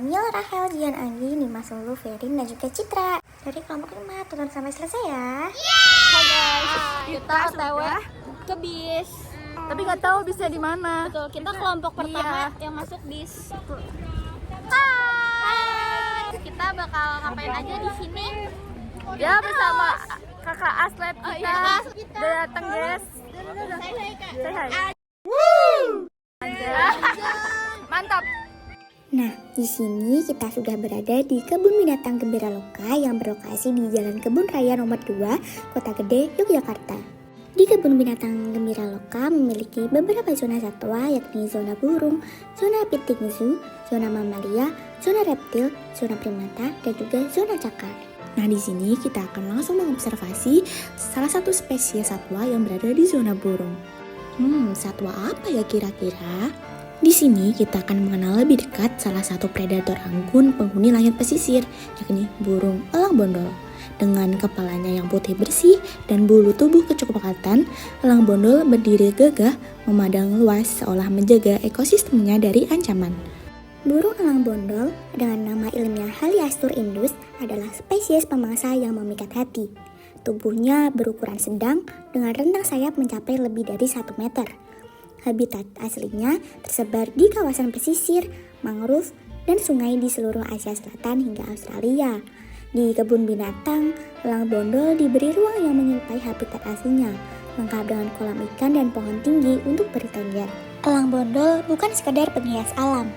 Kamil, Rahel, Jian, Anggi, Nima, Sulu, Ferin, dan juga Citra dari kelompok 5. Tonton sampai selesai ya. Hai guys, kita OTW ke bis. Tapi nggak tahu bisnya di mana. Betul, kita kelompok pertama yang masuk bis. Hai. Kita bakal ngapain aja di sini? Ya bersama kakak Aslet kita. Udah datang guys. Say hi. Mantap. Nah, di sini kita sudah berada di Kebun Binatang Gembira Loka yang berlokasi di Jalan Kebun Raya nomor 2, Kota Gede, Yogyakarta. Di Kebun Binatang Gembira Loka memiliki beberapa zona satwa, yakni zona burung, zona petting zoo, zona mamalia, zona reptil, zona primata, dan juga zona cakar. Nah, di sini kita akan langsung mengobservasi salah satu spesies satwa yang berada di zona burung. Satwa apa ya kira-kira? Di sini kita akan mengenal lebih dekat salah satu predator anggun penghuni langit pesisir, yakni burung elang bondol. Dengan kepalanya yang putih bersih dan bulu tubuh kecoklatan, elang bondol berdiri gagah memandang luas seolah menjaga ekosistemnya dari ancaman. Burung elang bondol dengan nama ilmiah Haliastur indus adalah spesies pemangsa yang memikat hati. Tubuhnya berukuran sedang dengan rentang sayap mencapai lebih dari 1 meter. Habitat aslinya tersebar di kawasan pesisir, mangrove, dan sungai di seluruh Asia Selatan hingga Australia. Di kebun binatang, elang bondol diberi ruang yang menyerupai habitat aslinya, lengkap dengan kolam ikan dan pohon tinggi untuk bertengger. Elang bondol bukan sekadar penghias alam,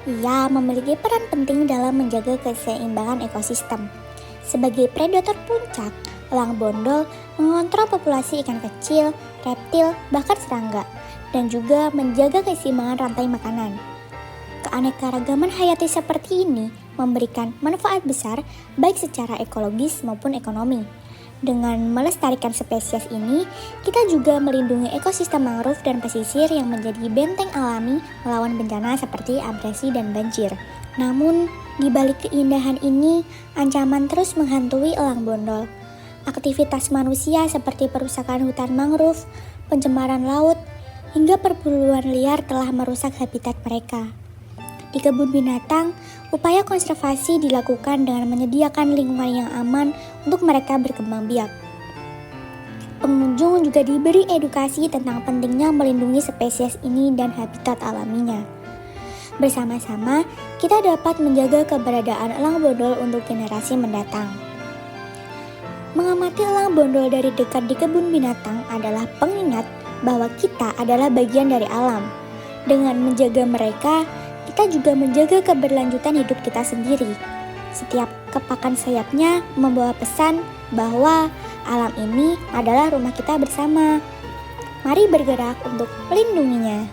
ia memiliki peran penting dalam menjaga keseimbangan ekosistem. Sebagai predator puncak, elang bondol mengontrol populasi ikan kecil, reptil, bahkan serangga, dan juga menjaga keseimbangan rantai makanan. Keanekaragaman hayati seperti ini memberikan manfaat besar baik secara ekologis maupun ekonomi. Dengan melestarikan spesies ini, kita juga melindungi ekosistem mangrove dan pesisir yang menjadi benteng alami melawan bencana seperti abrasi dan banjir. Namun, di balik keindahan ini, ancaman terus menghantui elang bondol. Aktivitas manusia seperti perusakan hutan mangrove, pencemaran laut, hingga perburuan liar telah merusak habitat mereka. Di kebun binatang, upaya konservasi dilakukan dengan menyediakan lingkungan yang aman untuk mereka berkembang biak. Pengunjung juga diberi edukasi tentang pentingnya melindungi spesies ini dan habitat alaminya. Bersama-sama, kita dapat menjaga keberadaan elang bondol untuk generasi mendatang. Mengamati elang bondol dari dekat di kebun binatang adalah pengingat bahwa kita adalah bagian dari alam. Dengan menjaga mereka, kita juga menjaga keberlanjutan hidup kita sendiri. Setiap kepakan sayapnya membawa pesan bahwa alam ini adalah rumah kita bersama. Mari bergerak untuk melindunginya.